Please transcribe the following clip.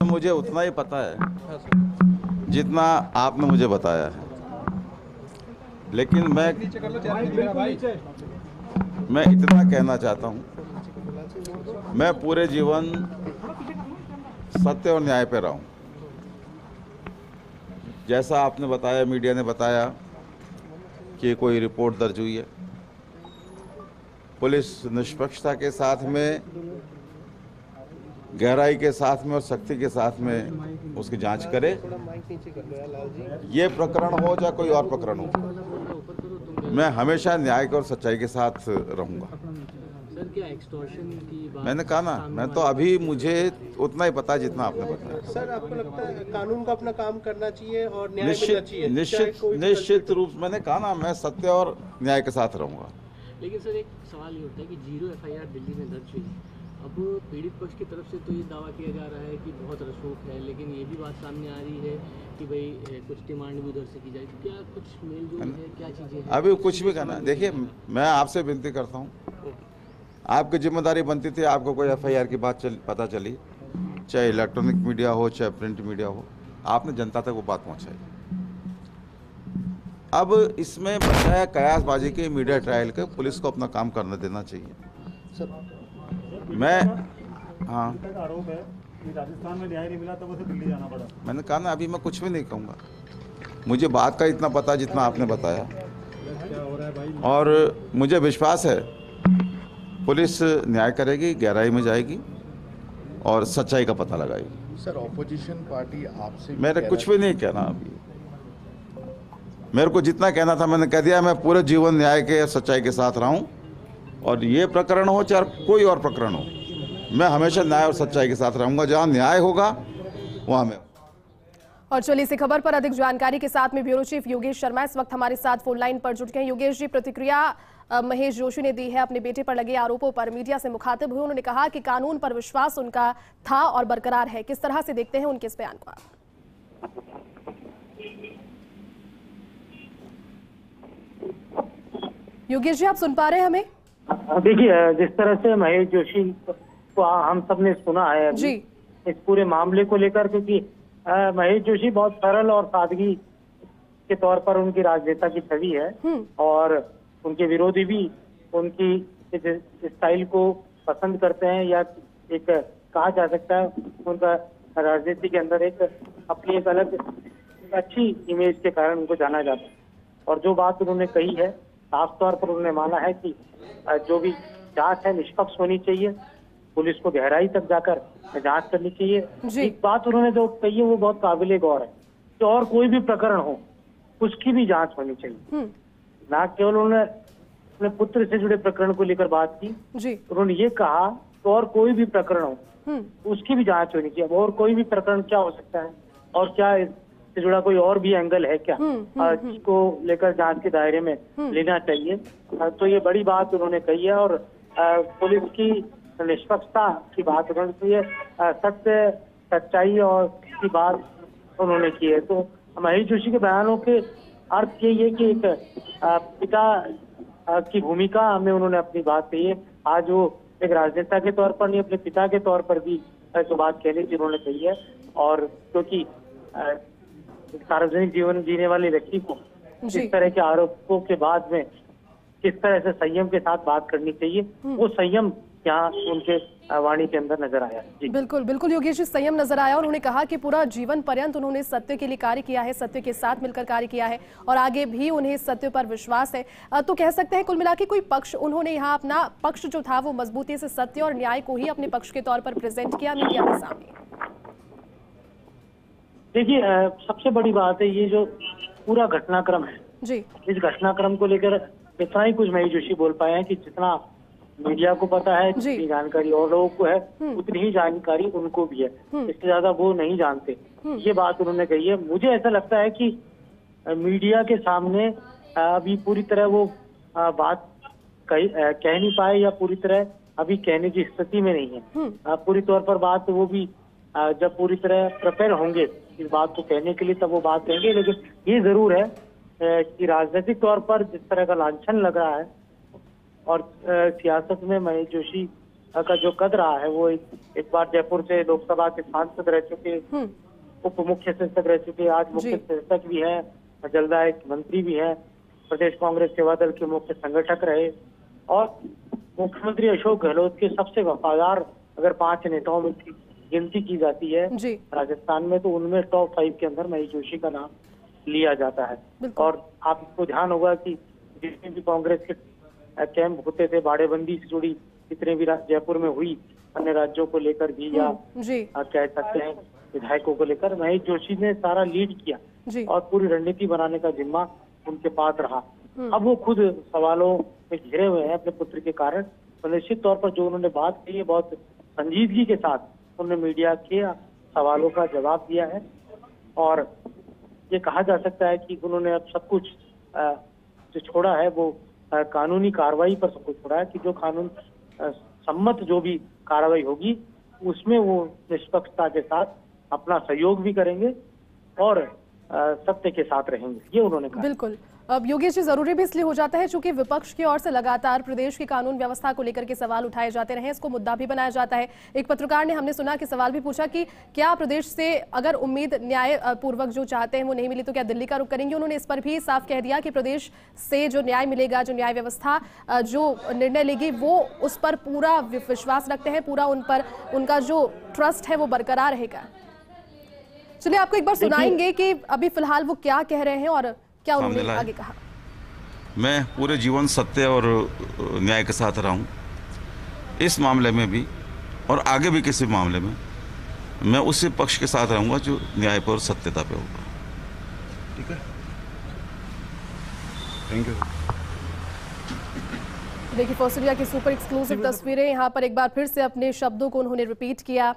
मुझे उतना ही पता है जितना आपने मुझे बताया है, लेकिन मैं इतना कहना चाहता हूँ, मैं पूरे जीवन सत्य और न्याय पे रहा हूँ। जैसा आपने बताया, मीडिया ने बताया कि कोई रिपोर्ट दर्ज हुई है, पुलिस निष्पक्षता के साथ में, गहराई के साथ में और सख्ती के साथ में उसकी जांच करे। ये प्रकरण हो चाहे कोई और प्रकरण हो, मैं हमेशा न्याय और सच्चाई के साथ रहूंगा। सर, क्या एक्सटॉर्शन की बात? मैंने कहा ना, मैं तो अभी मुझे उतना ही पता है जितना आपने बताया। सर, आपको लगता है कानून को अपना काम करना चाहिए और न्याय मिलना चाहिए? निश्चित रूप से मैंने कहा ना, मैं सत्य और न्याय के साथ रहूंगा। लेकिन सर, एक सवाल ये उठता है कि 0 FIR दिल्ली में दर्ज हुई। अब पीड़ित पक्ष की तरफ से तो ये दावा किया जा रहा है कि बहुत रसूख है, लेकिन ये भी बात सामने आ रही है कि भाई कुछ डिमांड भी उधर से की जाए। तो क्या कुछ मेल जोल है, क्या चीज़ें हैं? अभी कुछ भी करना। देखिए, मैं आपसे विनती करता हूँ, आपकी जिम्मेदारी बनती थी, आपको कोई FIR की बात पता चली, चाहे इलेक्ट्रॉनिक मीडिया हो चाहे प्रिंट मीडिया हो, आपने जनता तक वो बात पहुँचाई। अब इसमें बजाय कयासबाजी के मीडिया ट्रायल के पुलिस को अपना काम करने देना चाहिए। मैं हाँ, आरोप है कि राजस्थान में न्याय नहीं मिला तब उसे दिल्ली जाना पड़ा। मैंने कहा ना, अभी मैं कुछ भी नहीं कहूँगा। मुझे बात का इतना पता जितना आपने बताया, और मुझे विश्वास है पुलिस न्याय करेगी, गहराई में जाएगी और सच्चाई का पता लगाएगी। सर, ऑपोजिशन पार्टी आपसे मेरे कुछ भी नहीं कहना अभी। मेरे को जितना कहना था मैंने कह दिया। मैं पूरे जीवन न्याय के, सच्चाई के साथ रहा हूँ, और ये प्रकरण हो चाहे कोई और प्रकरण हो, मैं हमेशा न्याय और सच्चाई के साथ रहूंगा। जहाँ न्याय होगा वहाँ मैं। और चलिए इसी खबर पर अधिक जानकारी के साथ में ब्यूरो चीफ योगेश शर्मा इस वक्त हमारे साथ फोन लाइन पर जुट गए हैं। योगेश जी, प्रतिक्रिया महेश जोशी ने दी है अपने बेटे पर लगे आरोपों पर। मीडिया से मुखातिब हुए, उन्होंने कहा कि कानून पर विश्वास उनका था और बरकरार है। किस तरह से देखते हैं उनके इस बयान को आप? योगेश जी, आप सुन पा रहे हैं हमें? देखिए, जिस तरह से महेश जोशी को हम सब ने सुना है जी, इस पूरे मामले को लेकर, क्योंकि महेश जोशी बहुत सरल और सादगी के तौर पर उनकी राजनेता की छवि है, और उनके विरोधी भी उनकी इस स्टाइल को पसंद करते हैं, या एक कहा जा सकता है उनका राजनीति के अंदर एक अपनी एक अलग अच्छी इमेज के कारण उनको जाना जाता है। और जो बात उन्होंने कही है, साफ तौर पर उन्होंने माना है कि जो भी जांच है निष्पक्ष होनी चाहिए, पुलिस को गहराई तक जाकर जांच करनी चाहिए। एक बात उन्होंने जो कही है वो बहुत काबिले गौर है कि और कोई भी प्रकरण हो उसकी भी जांच होनी चाहिए। ना केवल उन्होंने अपने पुत्र से जुड़े प्रकरण को लेकर बात की, उन्होंने ये कहा तो और कोई भी प्रकरण हो उसकी भी जांच होनी चाहिए। और कोई भी प्रकरण क्या हो सकता है, और क्या इससे जुड़ा कोई और भी एंगल है क्या, जिसको लेकर जांच के दायरे में लेना चाहिए। तो ये बड़ी बात उन्होंने कही है। और पुलिस की निष्पक्षता की बात उन्होंने की है, सत्य सच्चाई और की बात उन्होंने की है। तो महेश जोशी के बयानों के अर्थ यही है कि एक पिता की भूमिका में उन्होंने अपनी बात कही है। आज वो एक राजनेता के तौर पर नहीं, अपने पिता के तौर पर भी जो बात कहने की उन्होंने कही है। और क्योंकि सार्वजनिक जीवन जीने वाले व्यक्ति को इस तरह के आरोपों के बाद में किस तरह से संयम के साथ बात करनी चाहिए, वो संयम यहाँ उनके वाणी के अंदर नजर आया। जी बिल्कुल बिल्कुल योगेश जी, संयम नजर आया। और उन्होंने कहा कि पूरा जीवन पर्यंत उन्होंने सत्य के लिए कार्य किया है, सत्य के साथ मिलकर कार्य किया है, और आगे भी उन्हें सत्य पर विश्वास है। तो कह सकते हैं कुल मिलाकर कोई पक्ष उन्होंने यहाँ अपना पक्ष जो था वो मजबूती से सत्य और न्याय को ही अपने पक्ष के तौर पर प्रेजेंट किया मीडिया के सामने। देखिए, सबसे बड़ी बात है ये जो पूरा घटनाक्रम है जी, इस घटनाक्रम को लेकर इतना ही कुछ महेश जोशी बोल पाए हैं कि जितना मीडिया को पता है, जितनी जानकारी और लोगों को है उतनी ही जानकारी उनको भी है, इससे ज्यादा वो नहीं जानते। ये बात उन्होंने कही है। मुझे ऐसा लगता है कि मीडिया के सामने अभी पूरी तरह वो बात कह नहीं पाए, या पूरी तरह अभी कहने की स्थिति में नहीं है। पूरी तौर पर बात वो भी जब पूरी तरह प्रिपेयर होंगे इस बात को कहने के लिए तब वो बात कहेंगे। लेकिन ये जरूर है कि राजनीतिक तौर पर जिस तरह का लांछन लग रहा है, और सियासत में महेश जोशी का जो कद रहा है, वो एक बार जयपुर से लोकसभा के सांसद रह चुके, उप मुख्य सचेतक रह चुके, आज मुख्य सचेतक भी है, जलदायक मंत्री भी है, प्रदेश कांग्रेस सेवा दल के मुख्य संगठक रहे और मुख्यमंत्री अशोक गहलोत के सबसे वफादार अगर 5 नेताओं में गिनती की जाती है राजस्थान में, तो उनमें टॉप 5 के अंदर महेश जोशी का नाम लिया जाता है। और आपको ध्यान होगा कि जितने भी कांग्रेस के कैंप होते थे, बाड़ेबंदी से जुड़ी जितने भी जयपुर में हुई, अन्य राज्यों को लेकर भी या कह सकते हैं विधायकों को लेकर, महेश जोशी ने सारा लीड किया और पूरी रणनीति बनाने का जिम्मा उनके पास रहा। अब वो खुद सवालों में घिरे हुए हैं अपने पुत्र के कारण, तो निश्चित तौर पर जो उन्होंने बात कही है बहुत संजीदगी के साथ उन्होंने मीडिया के सवालों का जवाब दिया है और ये कहा जा सकता है कि उन्होंने अब सब कुछ जो छोड़ा है वो कानूनी कार्रवाई पर सब कुछ छोड़ा है कि जो कानून सम्मत जो भी कार्रवाई होगी उसमें वो निष्पक्षता के साथ अपना सहयोग भी करेंगे और सत्य के साथ रहेंगे, ये उन्होंने कहा। बिल्कुल। अब योगेश जी, जरूरी भी इसलिए हो जाता है चूंकि विपक्ष की ओर से लगातार प्रदेश की कानून व्यवस्था को लेकर के सवाल उठाए जाते रहे, इसको मुद्दा भी बनाया जाता है। एक पत्रकार ने, हमने सुना कि सवाल भी पूछा कि क्या प्रदेश से अगर उम्मीद न्याय पूर्वक जो चाहते हैं वो नहीं मिली तो क्या दिल्ली का रुख करेंगे। उन्होंने इस पर भी साफ कह दिया कि प्रदेश से जो न्याय मिलेगा, जो न्याय व्यवस्था जो निर्णय लेगी, वो उस पर पूरा विश्वास रखते हैं, पूरा उन पर उनका जो ट्रस्ट है वो बरकरार रहेगा। चलिए आपको एक बार सुनाएंगे कि अभी फिलहाल वो क्या कह रहे हैं और क्या उन्होंने आगे कहा। मैं पूरे जीवन सत्य और न्याय के साथ रहा हूँ, इस मामले में भी और आगे भी किसी मामले में मैं उसी पक्ष के साथ रहूंगा जो न्याय पर और सत्यता पे होगा। ठीक है, थैंक यू। देखिए, फर्स्ट इंडिया की सुपर एक्सक्लूसिव तस्वीरें, यहाँ पर एक बार फिर से अपने शब्दों को उन्होंने रिपीट किया।